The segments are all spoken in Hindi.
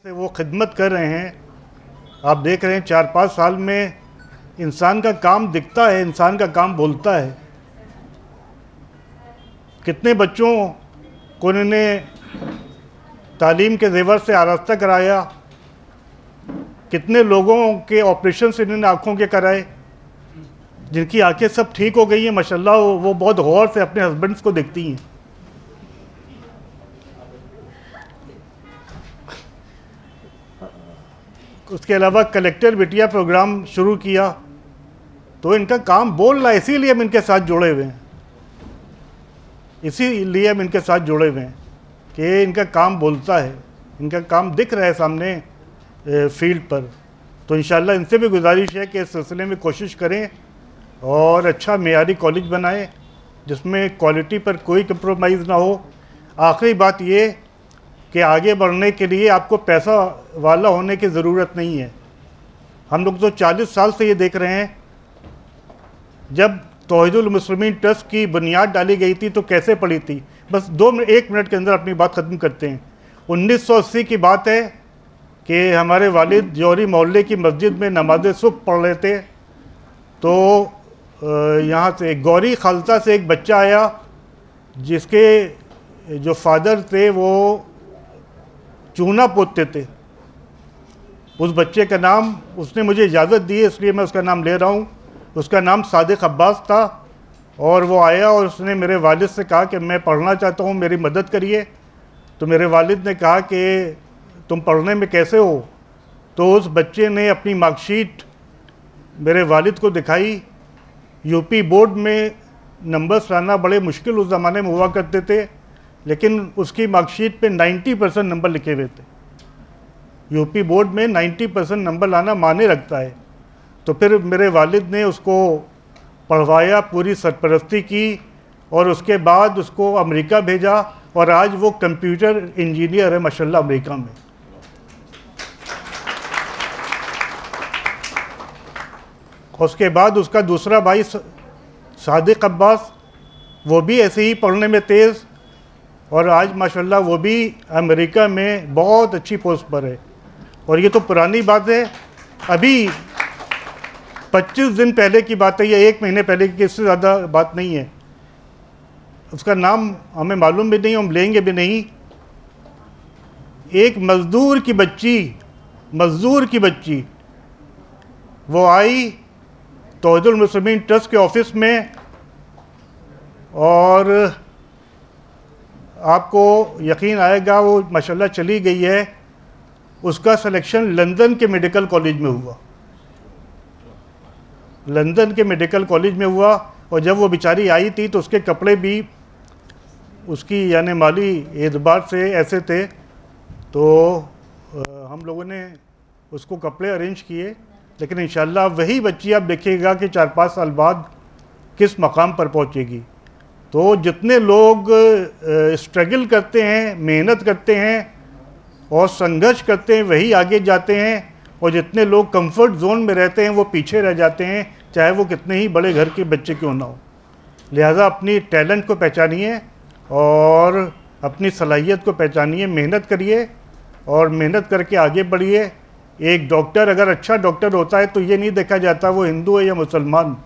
से वो खिदमत कर रहे हैं। आप देख रहे हैं 4-5 साल में इंसान का काम दिखता है, इंसान का काम बोलता है। कितने बच्चों को इन्होंने तालीम के ज़ेवर से आरास्ता कराया, कितने लोगों के ऑपरेशन इन्होंने आँखों के कराए, जिनकी आंखें सब ठीक हो गई हैं माशाल्लाह। वो बहुत गौर से अपने हस्बैंड्स को देखती हैं। उसके अलावा कलेक्टर बिटिया प्रोग्राम शुरू किया, तो इनका काम बोल रहा है, इसीलिए हम इनके साथ जुड़े हुए हैं, इसीलिए हम इनके साथ जुड़े हुए हैं कि इनका काम बोलता है, इनका काम दिख रहा है सामने फील्ड पर। तो इंशाल्लाह इनसे भी गुजारिश है कि इस सिलसिले में कोशिश करें और अच्छा मेयारी कॉलेज बनाएं जिसमें क्वालिटी पर कोई कंप्रोमाइज़ ना हो। आखिरी बात ये कि आगे बढ़ने के लिए आपको पैसा वाला होने की ज़रूरत नहीं है। हम लोग तो 40 साल से ये देख रहे हैं, जब तौहीदुल मुस्लिमीन ट्रस्ट की बुनियाद डाली गई थी तो कैसे पड़ी थी। बस 1 मिनट के अंदर अपनी बात ख़त्म करते हैं। 1980 की बात है कि हमारे वालिद जौहरी मोहल्ले की मस्जिद में नमाज सुबह पढ़ रहे थे, तो यहाँ से गौरी खालसा से एक बच्चा आया जिसके जो फादर थे वो चूना पोतते थे। उस बच्चे का नाम, उसने मुझे इजाज़त दी है इसलिए मैं उसका नाम ले रहा हूँ, उसका नाम सादिक अब्बास था। और वो आया और उसने मेरे वालिद से कहा कि मैं पढ़ना चाहता हूँ, मेरी मदद करिए। तो मेरे वालिद ने कहा कि तुम पढ़ने में कैसे हो। तो उस बच्चे ने अपनी मार्कशीट मेरे वालिद को दिखाई। यूपी बोर्ड में नंबर्स लाना बड़े मुश्किल उस ज़माने में हुआ करते थे, लेकिन उसकी मार्कशीट पे 90% नंबर लिखे हुए थे। यूपी बोर्ड में 90% नंबर लाना माने रखता है। तो फिर मेरे वालिद ने उसको पढ़वाया, पूरी सरपरस्ती की और उसके बाद उसको अमेरिका भेजा और आज वो कंप्यूटर इंजीनियर है माशाल्लाह अमेरिका में। उसके बाद उसका दूसरा भाई सादिक अब्बास, वो भी ऐसे ही पढ़ने में तेज़ और आज माशाल्लाह वो भी अमेरिका में बहुत अच्छी पोस्ट पर है। और ये तो पुरानी बात है, अभी 25 दिन पहले की बात है या 1 महीने पहले की, इससे ज़्यादा बात नहीं है। उसका नाम हमें मालूम भी नहीं, हम लेंगे भी नहीं। एक मज़दूर की बच्ची वो आई तौहीदुल मुस्लिमीन ट्रस्ट के ऑफिस में, और आपको यकीन आएगा वो माशाल्लाह चली गई है। उसका सिलेक्शन लंदन के मेडिकल कॉलेज में हुआ, लंदन के मेडिकल कॉलेज में हुआ। और जब वो बेचारी आई थी तो उसके कपड़े भी उसकी यानी माली एतबार से ऐसे थे, तो हम लोगों ने उसको कपड़े अरेंज किए। लेकिन इंशाल्लाह वही बच्ची आप देखिएगा कि 4-5 साल बाद किस मकाम पर पहुंचेगी। तो जितने लोग स्ट्रगल करते हैं, मेहनत करते हैं और संघर्ष करते हैं, वही आगे जाते हैं। और जितने लोग कंफर्ट जोन में रहते हैं वो पीछे रह जाते हैं, चाहे वो कितने ही बड़े घर के बच्चे क्यों ना हो। लिहाजा अपनी टैलेंट को पहचानिए और अपनी सलाहियत को पहचानिए, मेहनत करिए और मेहनत करके आगे बढ़िए। एक डॉक्टर अगर अच्छा डॉक्टर होता है तो ये नहीं देखा जाता वो हिंदू है या मुसलमान।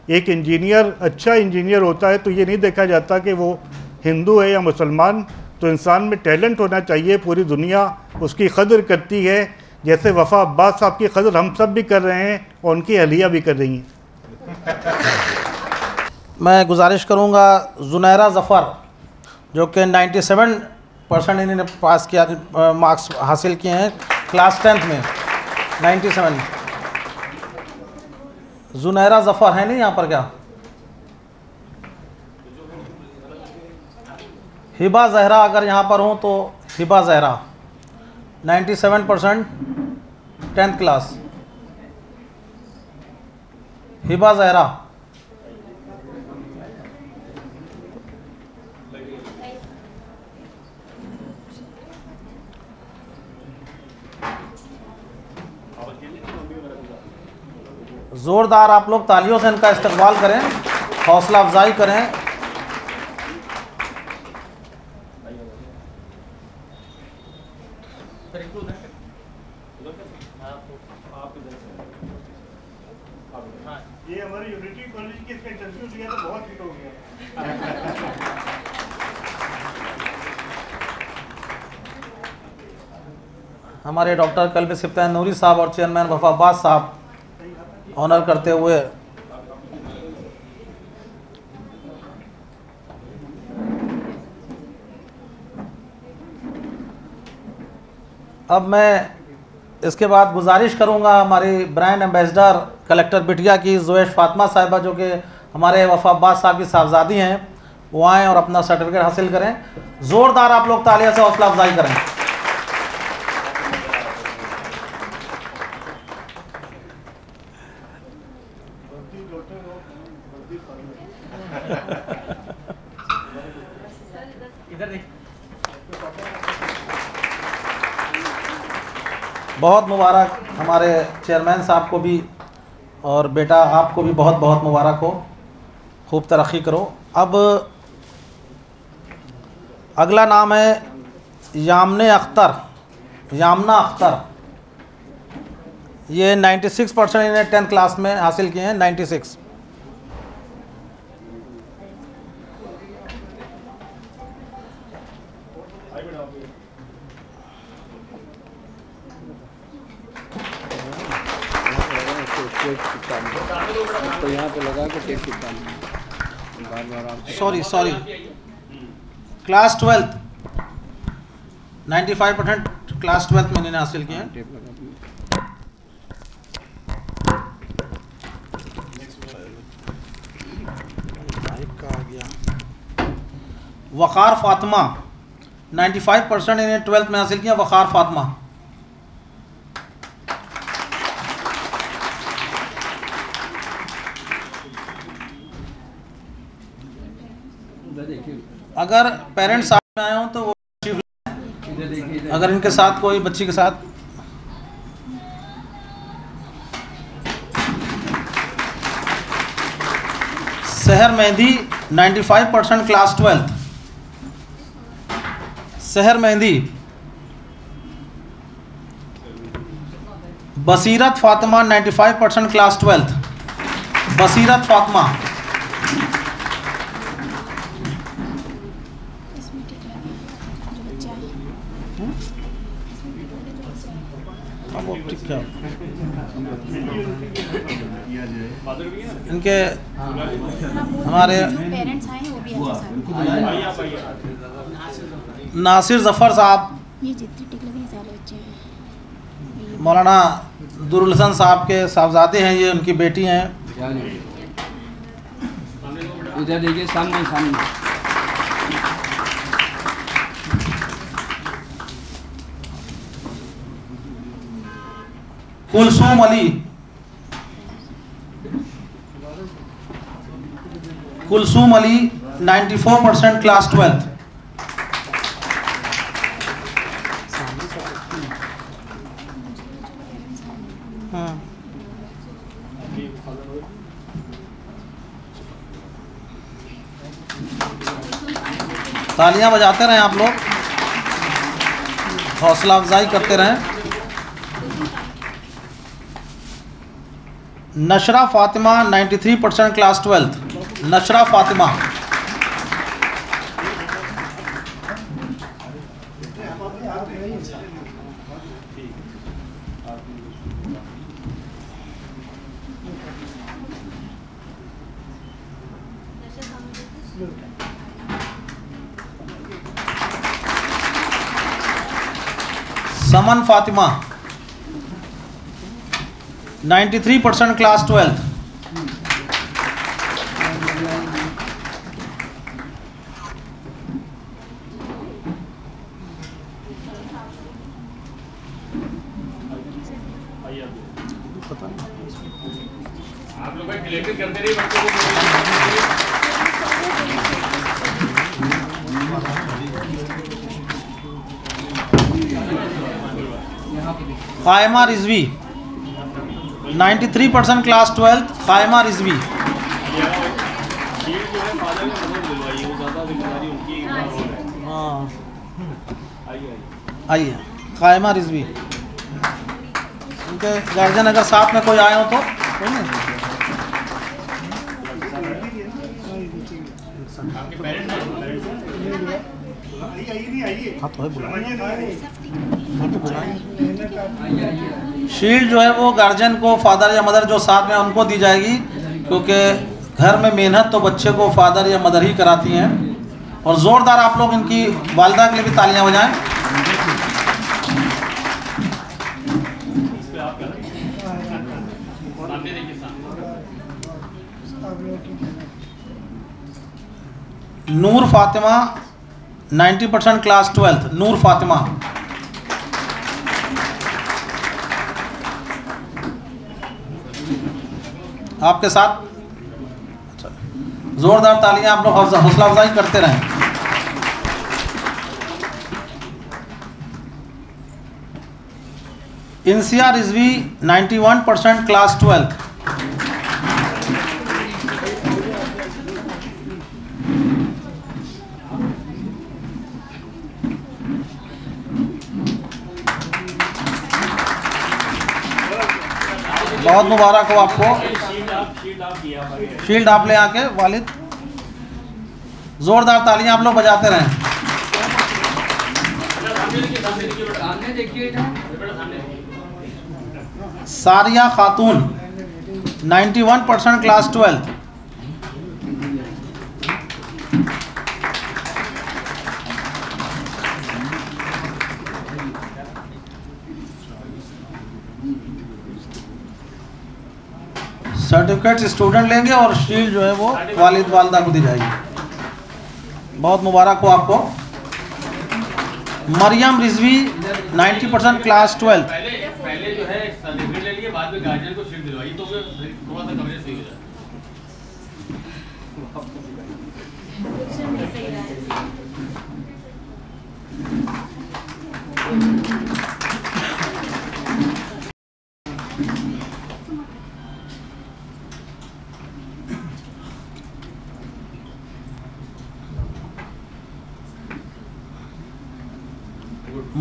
एक इंजीनियर अच्छा इंजीनियर होता है तो ये नहीं देखा जाता कि वो हिंदू है या मुसलमान। तो इंसान में टैलेंट होना चाहिए, पूरी दुनिया उसकी कदर करती है। जैसे वफ़ा अब्बास साहब की कदर हम सब भी कर रहे हैं और उनकी अहलिया भी कर रही हैं। मैं गुजारिश करूंगा जुनैरा ज़फ़र, जो कि 97% इन्होंने पास किया, मार्क्स हासिल किए हैं क्लास 10th में 97। जुनैरा ज़फ़र है नहीं यहाँ पर क्या? हिबा ज़हरा अगर यहाँ पर हूँ तो हिबा ज़हरा 97% 10th क्लास। हिबा ज़हरा ज़ोरदार आप लोग तालियों से इनका इस्तकबाल करें, हौसला अफजाई करें। ये हमारी यूनिटी कॉलेज की इसका इंटरव्यू लिया तो बहुत हिट हो गया। हमारे डॉक्टर कल्बे सिफ्तान नूरी साहब और चेयरमैन वफाबाद साहब ऑनर करते हुए अब मैं इसके बाद गुजारिश करूंगा हमारी ब्रांड एम्बेसडर कलेक्टर बिटिया की जोएश फातिमा साहिबा, जो कि हमारे वफाबाद साहब की साहबजादी हैं, वो आएँ और अपना सर्टिफिकेट हासिल करें। ज़ोरदार आप लोग तालियां से हौसला अफजाई करें। बहुत मुबारक हमारे चेयरमैन साहब को भी, और बेटा आपको भी बहुत बहुत मुबारक हो, खूब तरक्की करो। अब अगला नाम है यामना अख्तर। ये 96% इन्हें 10th क्लास में हासिल किए हैं, 96। तो यहाँ पे लगा के टेप चिपका बार आप sorry class 12th 95% class 12th में इन्होंने हासिल किए हैं। टेप लगा वक़ार फातिमा 95% इन्हें 12th में हासिल किया। वक़ार फातिमा अगर पेरेंट्स साथ में आए हों तो वो अगर इनके साथ कोई बच्ची के साथ सहर mehndi 95% class 12th। Sahar Mehndi. Basirat Fatima 95% class 12th। Basirat Fatima. ठीक है, इनके हमारे पेरेंट्स आए हैं वो भी नासिर जफ़र साहब, ये जितने टिक लगे सारे बच्चे हैं। मौलाना दुरुल हसन साहब के साहबजादे हैं, ये उनकी बेटी हैं। इधर देखिए सामने कुलसूम अली। Kulsoom Ali 94% class 12th। तालियां बजाते रहें आप लोग, हौसला अफजाई करते रहें। नशरा फातिमा 93% क्लास 12th। नशरा फातिमा। समन फातिमा 93% क्लास 12th। आप लोग क्लियर करते रहिए बच्चों को। क़ायमा रिजवी 93% क्लास 12th। क़ायमा रिजवी। हाँ आइए क़ायमा रिजवी। उनके गार्जियन अगर साथ में कोई आए हो तो कोई नहीं। आपके पेरेंट्स हैं? हाँ तो है, शील्ड जो है वो गार्जियन को, फादर या मदर जो साथ में उनको दी जाएगी, क्योंकि घर में मेहनत तो बच्चे को फादर या मदर ही कराती हैं। और ज़ोरदार आप लोग इनकी वालिदा के लिए भी तालियां बजाएं। नूर फातिमा 90% क्लास 12th, नूर फातिमा। आपके साथ अच्छा, जोरदार तालियां आप लोग हौसला अफजाई करते रहें। इंसिया रिजवी 91% क्लास 12th। बहुत मुबारक हो आपको। शील्ड आप ले आके वालिद, जोरदार तालियां आप लोग बजाते रहें। सारिया खातून 91% क्लास 12th। सर्टिफिकेट स्टूडेंट लेंगे और शील्ड जो है वो वालिद वालिदा को दी जाएगी। बहुत मुबारक हो आपको। Mariyam Rizvi 90% class 12th। पहले जो है सर्टिफिकेट ले लिए, बाद में गार्जियन को शील्ड दिलवाई, तो थोड़ा सा कवरेज सही हो जाए।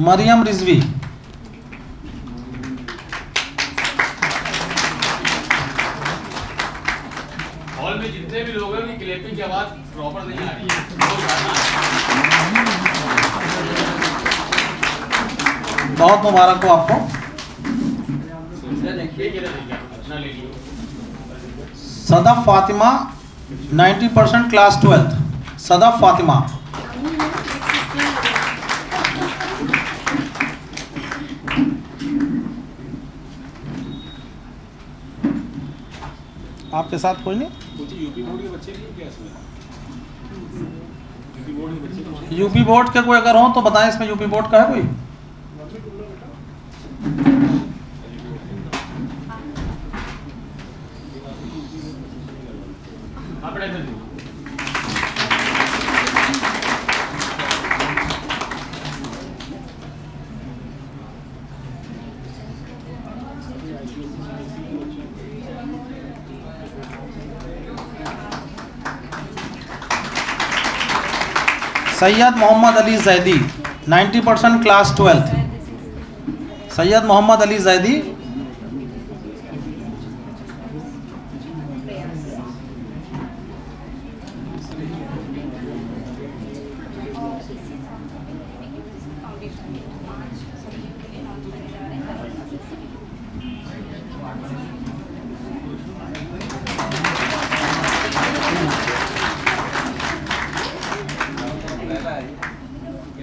मरियम रिजवी हॉल में जितने भी लोग हैं उनकी क्लैपिंग की आवाज प्रॉपर नहीं आ रही है। बहुत मुबारक हो आपको। Sadaf Fatima 90% class 12th। सदफ फातिमा आपके साथ कोई नहीं? यूपी बोर्ड के बच्चे भी क्या इसमें? यूपी बोर्ड के कोई अगर हो तो बताएं, इसमें यूपी बोर्ड का है कोई? Syed Mohammad Ali Zaidi 90% class 12th। सैयद मोहम्मद अली जैदी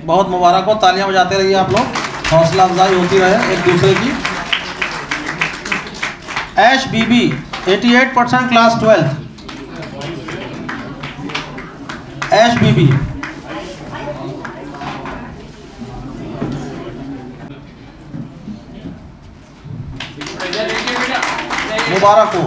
बहुत मुबारक हो। तालियां बजाते रहिए आप लोग, हौसला अफजाई होती रहे एक दूसरे की। ऐश बीबी 88% क्लास 12th। ऐश बीबी मुबारक हो।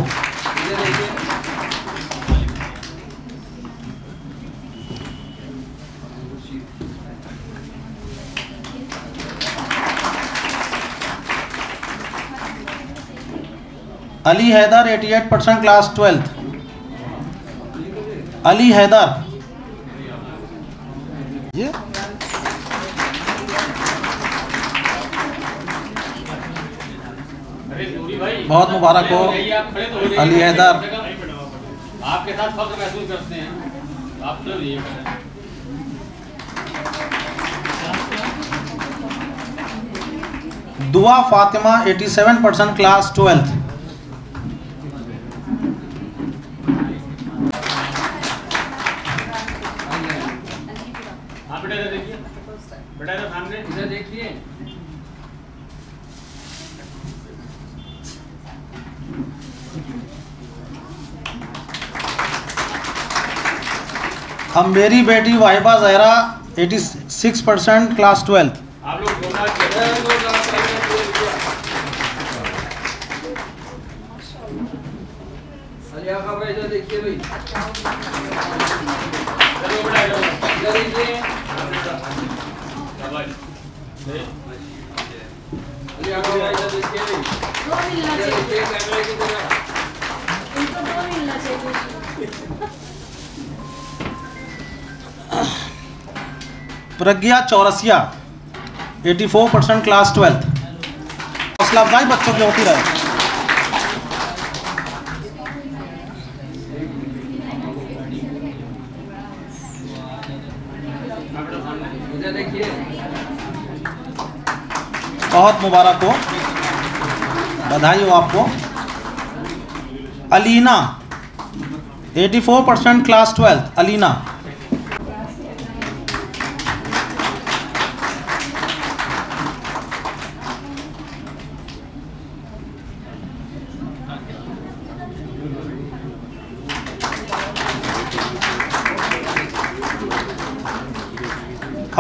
Ali Haider 88% class 12th। अली हैदर ये अरे सूरी भाई, बहुत मुबारक हो। आप खड़े तो हो जाइए। अली हैदर। आपके साथ फख्र महसूस करते हैं, आप तो ये दुआ फातिमा 87% क्लास 12th। हाँ बेटा इधर देखिए, बेटा इधर सामने इधर देखिए। अब मेरी बेटी वाहिबा जहरा 86% क्लास 12th। आप लोग बोलना इधर देखिए भाई, चलो बेटा इधर देखिए। इधर देखिए भाई, दो मिलना चाहिए, कैमरे की तरफ। इनको दो मिलना चाहिए। प्रज्ञा चौरसिया 84% क्लास 12th। हौसला अफजाई बच्चों की होती रहे। इधर देखिए। बहुत मुबारक हो, बधाई हो आपको। Alina 84% class 12th। Alina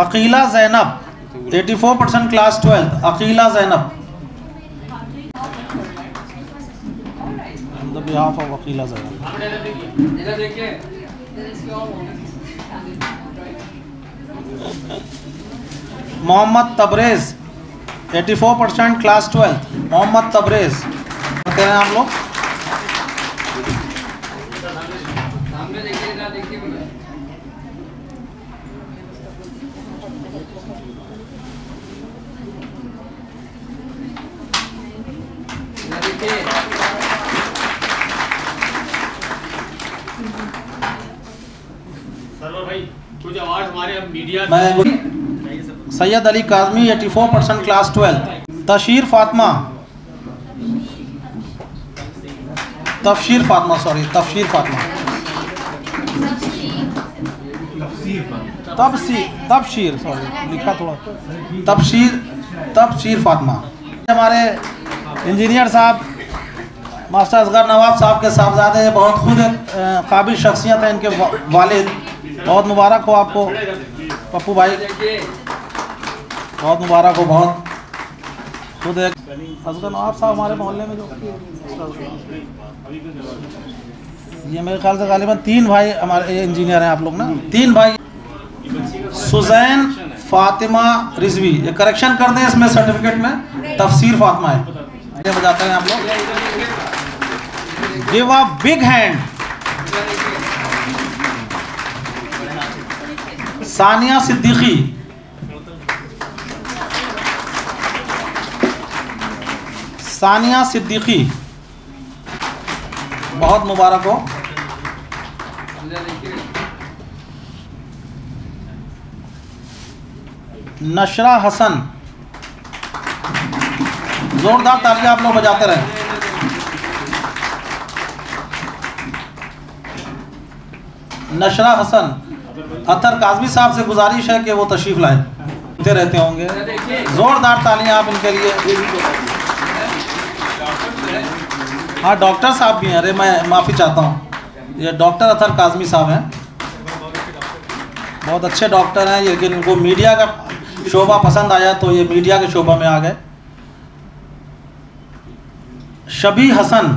Akila Zainab 84% class 12th। Akila Zainab on the behalf of Akila Zainab. हाँ बेटा इधर देखिए, इधर देखिए। Mohammad Tabrez 84% class 12th। मोहम्मद तबरेज कहते हैं आप लोग। सामने देखिए, इधर देखिए बेटा। इधर देखिए। सरवर भाई, कुछ अवार्ड हमारे अब मीडिया मैं Syed Ali Kazmi 84% class 12th। Tafsheer Fatima Tafsheer Fatima Tabsheer sorry लिखा थोड़ा तबशीर फातिमा। हमारे इंजीनियर साहब मास्टर असगर नवाब साहब के साहबजादे, बहुत खुद एक काबिल शख्सियत है इनके वालिद। बहुत मुबारक हो आपको पप्पू भाई, बहुत मुबारक हो। बहुत खुद एक असगर नवाब साहब हमारे मोहल्ले में जो, ये मेरे ख्याल से गालिबन 3 भाई हमारे इंजीनियर हैं आप लोग ना, 3 भाई। सुजैन फातिमा रिजवी, ये करेक्शन कर दें इसमें सर्टिफिकेट में, तफसीर फातिमा है। ये बजाते हैं आप लोग। Give a big hand Sania Siddiqui. Sania Siddiqui, बहुत मुबारक हो। नशरा हसन, जोरदार तालियां आप लोग बजाते रहे। नशरा हसन, अतर काजमी साहब से गुजारिश है कि वो तशरीफ लाए, होते रहते होंगे। जोरदार तालियां आप इनके लिए। हाँ डॉक्टर साहब भी हैं, अरे मैं माफ़ी चाहता हूँ, ये डॉक्टर अतर काजमी साहब हैं, बहुत अच्छे डॉक्टर हैं, लेकिन इनको मीडिया का शोभा पसंद आया तो ये मीडिया के शोभा में आ गए। शबी हसन,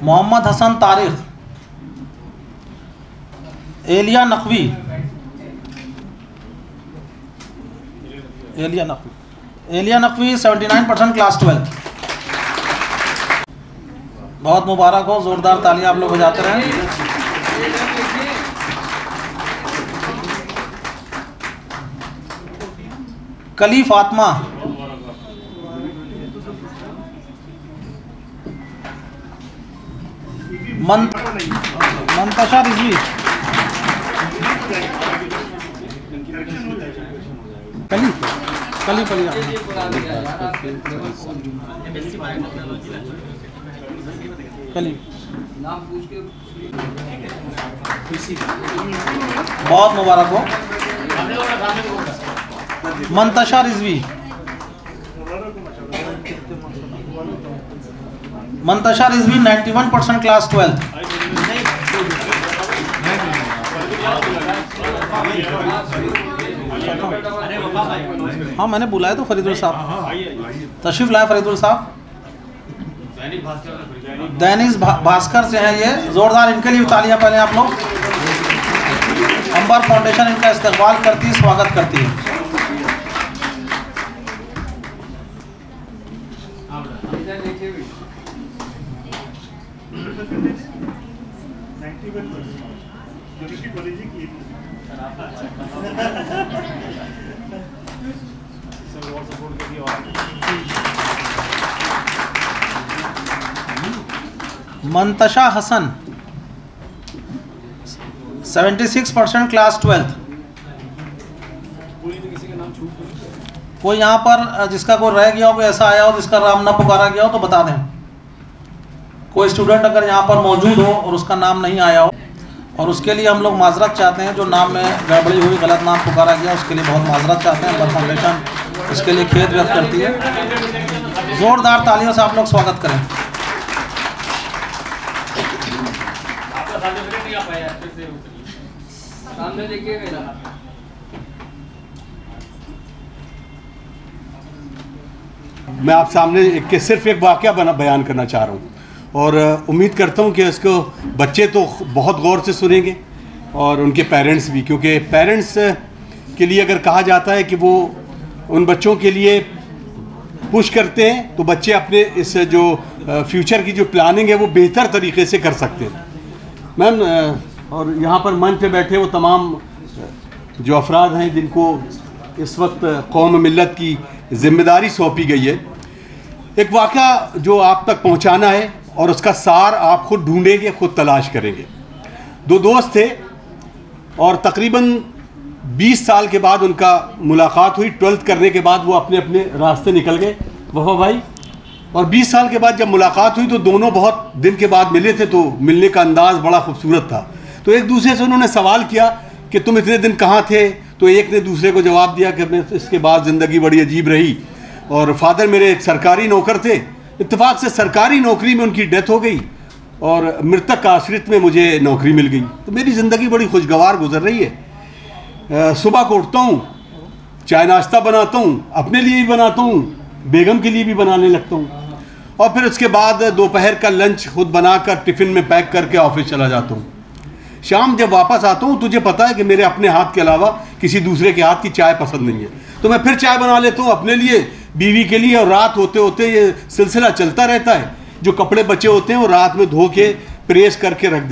मोहम्मद हसन तारिक, एलिया नकवी, एलिया नकवी 79% क्लास 12th। बहुत मुबारक हो, जोरदार तालियां आप लोग बजाते रहें। कली फातिमा मंतशा रिजवी कली बहुत मुबारक हो। Mantasha Rizvi, Mantasha Rizvi 91% class 12th। हाँ मैंने बुलाया तो फरीदुल साहब तशरीफ लाए। फरीदुल साहब दैनिक भास्कर से हैं ये, जोरदार इनके लिए तालियां पहले आप लोग। अंबर फाउंडेशन इनका इस्तकबाल करती है, स्वागत करती है। Mantasha Hasan 76% class 12th। कोई यहाँ पर जिसका कोई रह गया हो, कोई ऐसा आया हो जिसका नाम ना पुकारा गया हो तो बता दें। कोई स्टूडेंट अगर यहाँ पर मौजूद हो और उसका नाम नहीं आया हो, और उसके लिए हम लोग माजरत चाहते हैं। जो नाम में गड़बड़ी हुई, गलत नाम पुकारा गया, उसके लिए बहुत माजरत चाहते हैं। अंबर फाउंडेशन इसके लिए खेद व्यक्त करती है। जोरदार तालियों से आप लोग स्वागत करें। मैं आप सामने सिर्फ एक वाक़या बयान करना चाह रहा हूँ, और उम्मीद करता हूँ कि इसको बच्चे तो बहुत गौर से सुनेंगे और उनके पेरेंट्स भी, क्योंकि पेरेंट्स के लिए अगर कहा जाता है कि वो उन बच्चों के लिए पुश करते हैं तो बच्चे अपने इस जो फ्यूचर की जो प्लानिंग है वो बेहतर तरीके से कर सकते हैं। मैम, और यहाँ पर मंच पे बैठे वो तमाम जो अफराद हैं जिनको इस वक्त कौम मिल्लत की जिम्मेदारी सौंपी गई है, एक वाक़या जो आप तक पहुँचाना है और उसका सार आप खुद ढूंढेंगे, खुद तलाश करेंगे। दो दोस्त थे और तकरीबन 20 साल के बाद उनका मुलाकात हुई। 12th करने के बाद वो अपने अपने रास्ते निकल गए, वफा भाई। और 20 साल के बाद जब मुलाकात हुई तो दोनों बहुत दिन के बाद मिले थे, तो मिलने का अंदाज़ बड़ा खूबसूरत था। तो एक दूसरे से उन्होंने सवाल किया कि तुम इतने दिन कहाँ थे? तो एक ने दूसरे को जवाब दिया कि मैं इसके बाद ज़िंदगी बड़ी अजीब रही, और फादर मेरे एक सरकारी नौकर थे, इत्तेफाक से सरकारी नौकरी में उनकी डेथ हो गई और मृतक का आश्रित में मुझे नौकरी मिल गई। तो मेरी ज़िंदगी बड़ी खुशगवार गुजर रही है। सुबह को उठता हूँ, चाय नाश्ता बनाता हूँ, अपने लिए भी बनाता हूँ, बेगम के लिए भी बनाने लगता हूँ, और फिर उसके बाद दोपहर का लंच खुद बनाकर टिफ़िन में पैक करके ऑफिस चला जाता हूँ। शाम जब वापस आता हूँ, तुझे पता है कि मेरे अपने हाथ के अलावा किसी दूसरे के हाथ की चाय पसंद नहीं है, तो मैं फिर चाय बना लेता हूँ अपने लिए, बीवी के लिए, और रात होते होते ये सिलसिला चलता रहता है। जो कपड़े बचे होते हैं वो रात में धो के प्रेस करके रख दे।